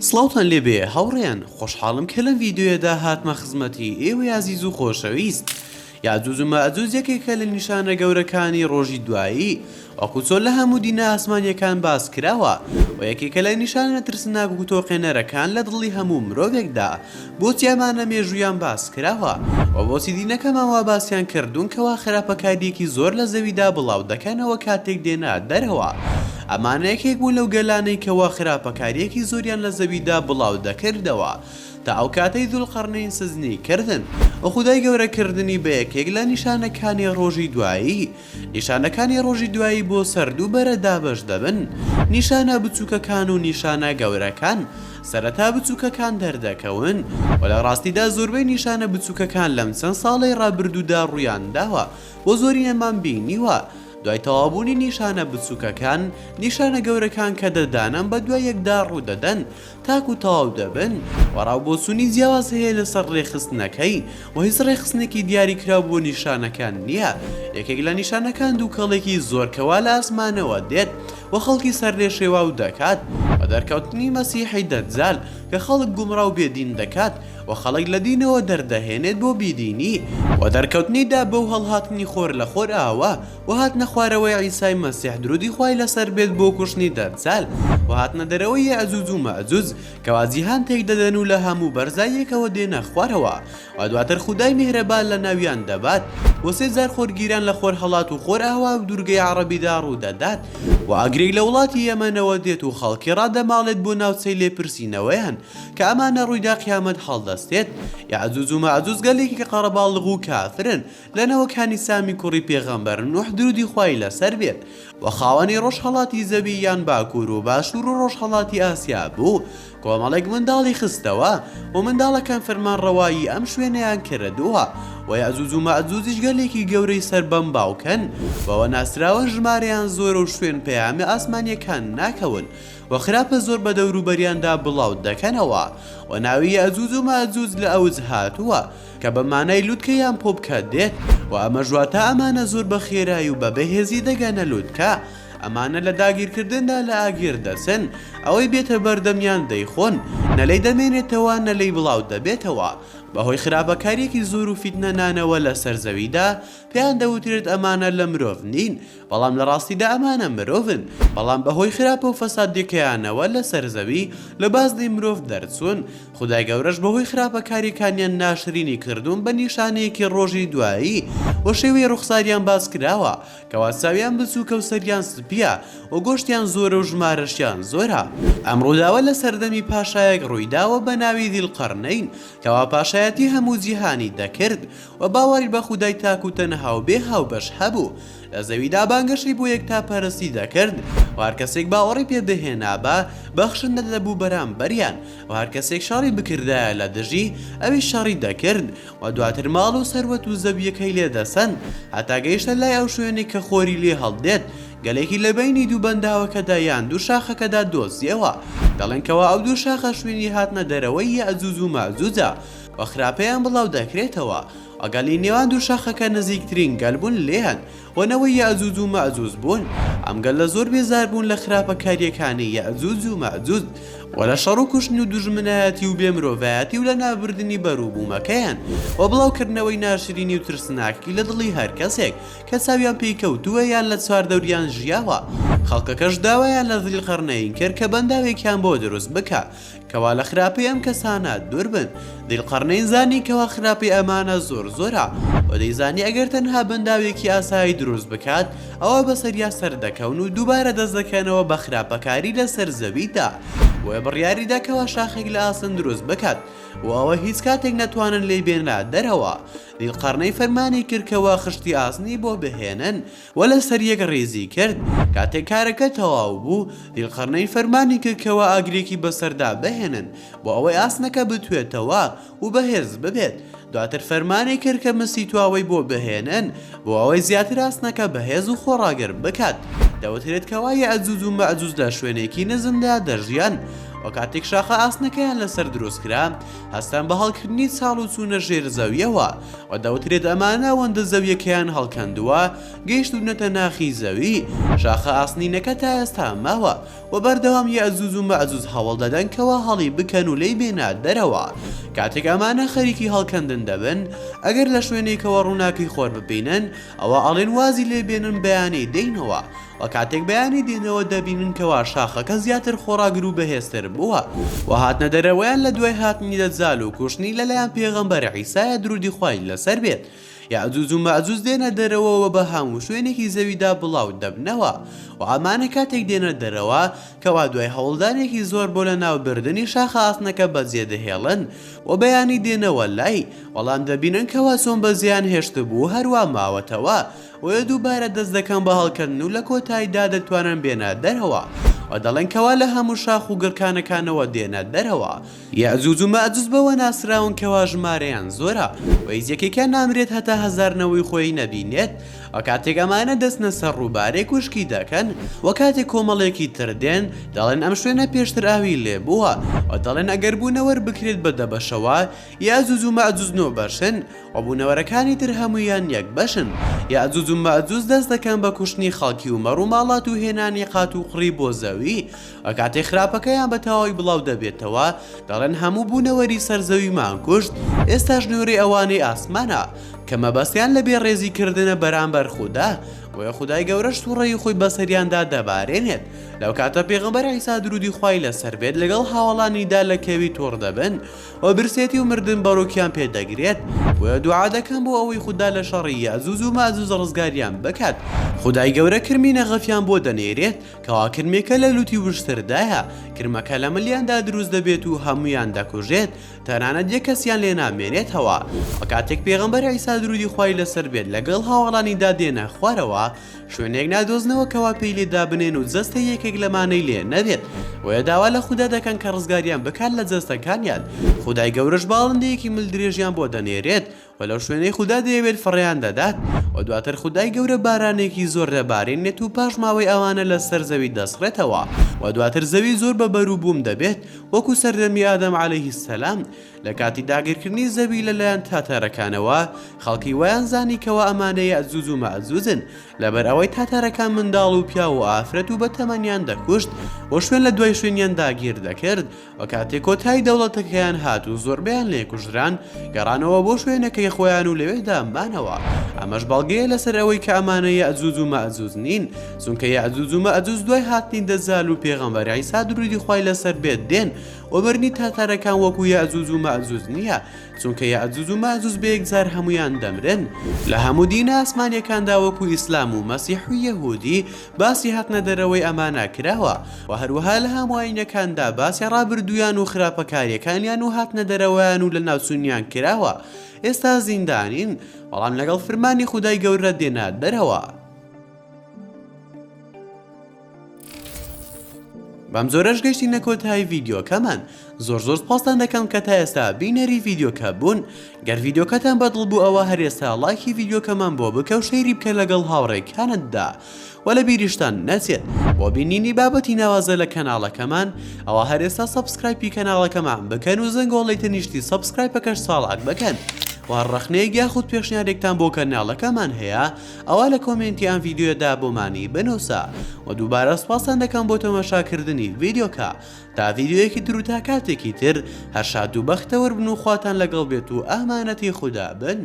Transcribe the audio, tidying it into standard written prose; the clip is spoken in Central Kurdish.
سڵاوتان لێبێ هاوڕێیان خۆشحاڵم کە لەم ڤیدیۆیەدا هاتمە خزمەتی ئێوەی عەزیز و خۆشەویست. یاجووج و ماجووج یەکێکە لە نیشانە گەورەکانی ڕۆژی دوایی وەکو چۆن لە هەموو دینە ئاسمانیەکان باس کراوە و یەکێکە لە نیشانە ترسناک و تۆقێنەرەکان لە دڵی هەموو مرۆڤێکدا بۆچی ئەمانە مێژوویان باس کراوە و بۆچی دینەکەمان وا باسییان کردوون کەوا خراپەکاریەکی زۆر لە زەویدا بڵاو دەکەنەوە کاتێک دێنە دەرەوە. ئەمانە یەکێک بوو لەو گەلانەی کەوا خراپەکاریەکی زۆریان لە زەویدا بڵاو دەکردەوە تا ئەو کاتەی دوولقەرنەین سزنی کردن و خودای گەورەکردنی بە یەکێک لە نیشانەکانی ڕۆژی دوایی. نیشانەکانی ڕۆژی دوایی بۆ سەردووبەرە دابەش دەبن. نیشانە بچووکەکان و نیشانە گەورەکان سەرەتا بچووکەکان دەردەکەون و لە ڕاستیدا زۆربەی نیشانە بچووکەکان لەم چەند ساڵی ڕابردوودا ڕوویان داوە بۆ زۆرینەمان بینیوە. دوای تەوابوونی نیشانە بچووکەکان نیشانە گەورەکان کە دەدانن بە دوای یەکدا ڕوودەدەن تاکو تەواو دەبن و ڕاوبۆچوونی جیاواز هەیە لەسەر ڕێخستنەکەی و هیچ ڕێخستنێکی دیاریکراو بۆ نیشانەکان نییە. یەکێک لە نیشانەکان دووکەڵێکی زۆرکەوا لە ئاسمانەوە دێت و خەڵکی سەر لێ شێواو دەکات و دەرکەوتنی مەسیحی دەجال کە خەڵک گومڕاو بێدین دەکات و خەڵک لە دینەوە دەردەهێنێت بۆ بیدینی و دەرکەوتنیدا بەو هەڵهاتنی خۆر لە خۆر ئاوە و هاتنە خوارەوەی عیسای مەسیح درودی خوای لەسەر بێت بۆ کوشتنی دەجال و هاتنە دەرەوەی یەجووج و ماجووج کەوا جیهان تێک دەدەن و لە هەموو بەرزاییەکەوە دێنە خوارەوە و دواتر خودای میهرەبان لە ناویان دەبات و سێ جار خۆرگیران لە خۆر هەڵات و خۆر ئاوا و دوورگەی عەرەبیدا ڕوودەدات و ئاگرێک لە وڵاتی یەمەنەوە دێت و خەڵکی ڕادەماڵێت بۆ ناوچەی لێپرسینەوەیان کە ئەمانە ڕوویدا قیامەت هەڵدەستێت. یەجووج و ماجووج گەلێکی قەرەباڵغ و کافرن لەنەوەکانی سامی کوڕی پێغەمبەر نوح درودی خوای لەسەر بێت و خاوەنی ڕۆژهەڵاتی زەوی یان باکوور و باشوور و ڕۆژهەڵاتی ئاسیا بوو. کۆمەڵێک منداڵی خستەوە و منداڵەکان فەرمانڕەوایی ئەم شوێنەیان کردووە و یەجووج و ماجووجیش گەلێکی گەورەی سەر بەم باوکەن بەوە ناسراوە ژمارەیان زۆر و شوێن پەیامی ئاسمانیەکان ناکەون و خراپە زۆر بە دەوروبەریاندا بڵاو دەکەنەوە و ناوی یەجووج و ماجووج لە ئەوج هاتووە کە بە مانای لووتکەیان پۆ بکە دێت و ئەمە ژواتە ئەمانە زۆر بە خێرایی و بە بەهێزی دەگەنە لووتکە. ئەمانە لە داگیرکردندا لە ئاگیر دەچن ئەوەی بێتە بەردەمیان دەیخۆن نەلەی دەمێنێتەوە نەلەی بڵاو دەبێتەوە. بەهۆی خراپەکاریەکی زۆر و فیتنەنانەوە لە سەرزەویدا پێیان دەوترێت ئەمانە لە مرۆڤ نین بەڵام لە ڕاستیدا ئەمانە مرۆڤن بەڵام بەهۆی خراپە و فەسادیەکەیانەوە لە سەرزەوی لە بازدەی مرۆڤ دەرچوون. خودای گەورەش بەهۆی خراپەکاریەکانیان ناشرینی کردوون بە نیشانەیەکی ڕۆژی دوایی و شێوەی ڕوخساریان باس کراوە کەوا چاویان بچووکە و سەریان سپیە و گۆشتیان زۆرە و ژمارەشیان زۆرە. ئەم ڕووداوە لە سەردەمی پاشایەک ڕوویداوە بە ناوی دیڵقەرنەین کەوا پاشایەتی هەموو جیهانی دەکرد و باوەڕی بە خودای تاک و تەنها و بێ هاوبەش هەبوو. لە زەویدا بانگەشی بۆ یەکتاپەرستی دەکرد و هەر کەسێک باوەڕی پێ بهێنابە بەخشندە دەبوو بەرامبەریان و هەر کەسێک شەڕی بکردایە لە دژی ئەوی شەڕی دەکرد و دواتر ماڵ و سەروەت و زەویەکەی لێ دەسەن هەتا گەیشتە لای ئەو شوێنی کە خۆری لێ هەڵدێت گەلێکی لە بینی دوو بەنداوەکەدا یان دوو شاخەکەدا دۆزیەوە دەڵێنکەوە ئەو دوو شاخە شوێنی هاتنە دەرەوەی یەجووج و ماجووجە و خراپەیان بڵاو دەکرێتەوە. ئەگەلی نێوان دوو شاخەکە نزیکترین گەل بوون لێهن و نەوەی یەجووج و ماجووج بوون. ئەم گەل لە زۆر بێزار بوون لە خراپەکاریەکانی یەجووج و ماجووج و لە شەڕ و کوشتن و دوژمنایەتی و بێمرۆڤایەتی و لە نابردنی بەرووبوومەکەیان و بڵاوکردنەوەی ناشرینی و ترسناکی لە دڵی هەر کەسێک کە چاویان پێی کەوتووە یان لە چواردەوریان ژیاوە. خەڵکەکەش داوایان لە دیڵقەرنەین کرد کە بەنداوێکیان بۆ دروست بکە کەوا لە خراپەی ئەم کەسانە دوور بن. دیڵقەرنەین زانی کەوا خراپەی ئەمانە زۆرە و دەیزانی ئەگەر تەنها بەنداوێکی ئاسایی دروست بکات ئەوە بەسەریا سەر دەکەون و دووبارە دەست دەکەنەوە بە خراپەکاری لەسەر زەویدا و بڕیاریدا کەوا شاخێک لە ئاسن دروست بکات و ئەوە هیچ کاتێک نەتوانن لێی بێنە دەرەوە. دیڵقەرنەی فەرمانی کردکەوە خشتی ئاسنی بۆ بهێنن و لەسەر یەک ڕێزی کرد. کاتێک کارەکە تەواو بوو دیڵقەرنەی فەرمانی کردکەوە ئاگرێکی بەسەردا بهێنن بۆ ئەوەی ئاسنەکە بتوێتەوە و بەهێز ببێت. دواتر فەرمانی کرد کە مسی تواوەی بۆ بهێنن بۆ ئەوەی زیاتر ئاسنەکە بەهێز و خۆڕاگەر بکات. دەوترێت کەوا یەجووج و ماجووج لە شوێنێکی نزمدا دەژیان و کاتێک شاخە ئاسنەکەیان لەسەر دروستکرا هەستان بە هەڵکردنی چاڵ و چوونە ژێر زەویەوە و دەوترێت ئەمانە ئەوەندە زەویەکەیان هەڵکەندووە گەیشتونەتە ناخی زەوی. شاخە ئاسنینەکە تا ئێستا ماوە و بەردەوام یەئجوج و مەئجوج هەوڵ دەدەن کەوا هەڵی بکەن و لێی بێنە دەرەوە. کاتێک ئەمانە خەریکی هەڵکەندن دەبن ئەگەر لە شوێنێکەوە ڕووناکەی خۆر ببینن ئەوە ئەڵێن وازی لێ بێنن بەیانی دێنەوە و کاتێک بەیانی دێنەوە دەبینن کەوا شاخەکە زیاتر خۆراگر و بەهێزتر بووە و هاتنە دەرەوەیان لە دوای هاتنی دەجال و کوشتنی لەلایەن پێغەمبەر عیسایە درودی خوای لەسەر بێت. یەئجوج و مەئجوج دێنە دەرەوەوە بە هەموو شوێنێکی زەویدا بڵاو دەبنەوە و ئەمانە کاتێک دێنە دەرەوە کەوا دوای هەوڵدانێکی زۆر بۆ لە ناوبردننی شاخە ئاسنەکە بەجێ دەهێڵن و بەیانی دێنەوە لای وەڵام دەبینن کەوا چۆن بەزیان هێشت بوو هەروە ماوەتەوە و دووبارە دەست دەکەن بە هەڵکردن و لە کۆتاییدا دەتوانن بێنە دەرەوە و دەڵێن کەوا لە هەموو شاخ و گڕکانەکانەوە دێنە دەرەوە. یەئجوج و مەئجوج بەوە ناسراون کەوا ژمارەیان زۆرە و هیچیەکێکیان نامرێت هەتا هەزارنەوەی خۆی نەبینێت و کاتێک ئەمانە دەستنە سەر ڕووبارێک کوشکی دەکەن و کاتێک کۆمەڵێکی تر دێن دەڵێن ئەم شوێنە پێشتر ئاوی لێ بووە و دەڵێن ئەگەر بوونەوەر بکرێت بە دەبەشەوە یەئجوج و مەئجوج نۆ بەشن و بوونەوەرەکانی تر هەمویان یەک بەشن. یەئجوج و مەئجوج دەست دەکەن بە کوشتنی خەڵکی و مەڕ و ماڵات و هێنانی قات و قڕی بۆ زەوی و کاتێک خراپەکەیان بە تەواوی بڵاو دەبێتەوە دەڵێن هەموو بوونەوەری سەرزەویمان کوشت ئێستا ژنێوەری ئەوانەی ئاسمانە کە مەبەستیان لە بێڕێزیکردنە بەرامبەر خوددا و خدای گەورەش تووڕێی خۆی بەسەریاندا دەبارێنێت. لەو کاتە پێغەمبەر عیسا درودی خوای لەسەر بێت لەگەڵ هاوڵانیدا لە کەوی تۆڕ دەبن و برسێتی و مردن بەڕۆکیان پێدەگرێت و دوعا دەکەن بۆ ئەوەی خوددا لە شەڕی یەئجوج و مەئجوج ڕزگاریان بکات. خدای گەورە کرمینە غەفیان بۆ دەنێرێت کەوا کرمێکە لە لوتی وشتردایە کرمەکە لە ملیاندا دروست دەبێت و هەمویان دەکوژێت تەنانەت یەک کەسیان لێ نامێنێتەوە و کاتێک پێغەمبەر عیسا درودی خوای لەسەر بێت لەگەڵ هاوڵانیدا دێنە خوارەوە شوێنێک نادۆزنەوە کەوا پێی لێدا بنێن و جەستە یەکێک لەمانەی لێ نەبێت و داوا لە خوددا دەکەن کە ڕزگاریان بکات لە جەستەکانیان. خدای گەورەش باڵندەیەکی ملدرێژیان بۆ دەنێرێت و لەو شوێنەی خوددا دەیەوێت فڕیان دەدات و دواتر خدای گەورە بارانێکی زۆر دەبارێنێت و پاش ماوەی ئەوانە لە سەر زەوی دەسڕێتەوە و دواتر زەوی زۆر بە بەر و بووم دەبێت وەکو سەردەمی ئادەم عەلەیهی سەلام. لە کاتی داگیرکردنی زەوی لەلایەن تاتارەکانەوە خەڵکی وایان زانی کەوا ئەمانە یەئجوج و مەئجوجن لەبەر ئەوەی تاتارەکان منداڵ و پیا و ئافرەت و بە تەمەنیان دەکوشت و شوێن لە دوای شوێنیان داگیر دەکرد و کاتێک کۆتایی دەوڵەتەکەیان هات و زۆربەیان لێکوژران گەڕانەوە بۆ شوێنەکەی خۆیان و لەوێدا ئەمانەوە. ئەمەش بەڵگەیە لەسەر ئەوەی کە ئەمانە یەئجوج و مەئجوج نین چونکە یەئجوج و مەئجوج دوای هاتنی دەجال و پێغەمبەر عیسا درودی خوای لەسەر بێت دێن و بەرنی تاتارەکان وەکو یەئجوج و مەئجوج نییە چونکە یەئجوج و مەئجوج بەیەکجار هەمویان دەمرن. لە هەموو دینە ئاسمانیەکاندا وەکو ئیسلام و مەسیح و یەهودی باسی هاتنە دەرەوەی ئەمانە کراوە و هەروەها لە هەموو ئاینەکاندا باسی ڕابردوویان و خراپەکاریەکانیان و هاتنە دەرەوەیان و لە ناوچوونیان کراوە. ئێستا زیندانین بەڵام لەگەڵ فەرمانی خودای گەورە دێنە دەرەوە. بەم زۆرەش گەشتینە کۆتایی ڤیدیۆکەمان زۆر سپاسان دەکەم کە تا ئێستا بینەری ڤیدیۆکە بوون. گەر ڤیدیۆکەتان بەدڵ بوو ئەوە هەر ئێستا لایکی ڤیدیۆکەمان بۆ بکە و شەیری بکە لەگەڵ هاوڕێکانتدا و لە بیریشتان نەچێت بۆ بینینی بابەتی ناوازە لە کەناڵەکەمان ئەوە هەر ئێستا سەبسکرایبی کەناڵەکەمان بکەن و زەنگۆڵی تەنیشتی سەبسکرایبەکەش ساڵات بکەن و ڕەخنەیەک یاخود پێشنیارێکتان بۆ کەناڵەکەمان هەیە ئەوە لە کۆمنتی ئەم ڤیدیۆدا بۆمانی بنووسە و دووبارە سپاسان دەکەم بۆ تەماشاکردنی ڤیدیۆکە تا ڤیدیۆیەکی تر و تا کاتێکی تر هەر شاد و بەختەوەر بن و خواتان لەگەڵ بێت و ئامانەتی خوددا بن.